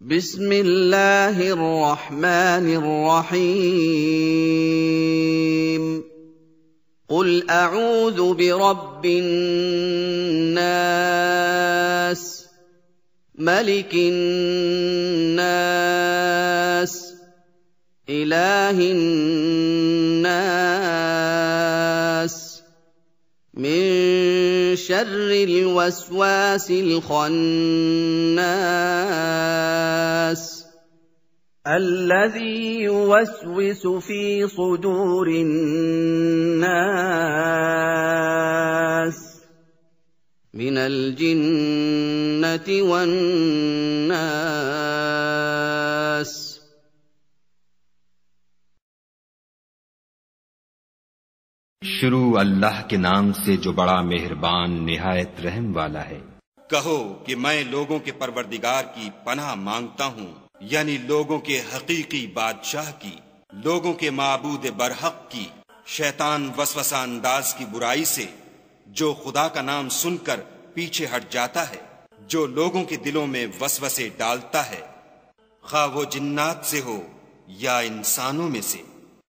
बिस्मिल्लाहिर रहमानिर रहीम। कुल अऊज़ु बिरब्बिन नास, मलिकिन नास, इलाहिन नास, मिन शर्रिल वस्वासिल खन्नास, अल्लज़ी युवस्विसु फ़ी सुदूरिन नास, मिनल जिन्नति वन नास। शुरू अल्लाह के नाम से जो बड़ा मेहरबान निहायत रहम वाला है। कहो कि मैं लोगों के परवरदिगार की पनाह मांगता हूँ, यानी लोगों के हकीकी बादशाह की, लोगों के माबूद बरहक की, शैतान वसवसा अंदाज की बुराई से जो खुदा का नाम सुनकर पीछे हट जाता है, जो लोगों के दिलों में वसवसे डालता है, खा वो जिन्नात से हो या इंसानों में से।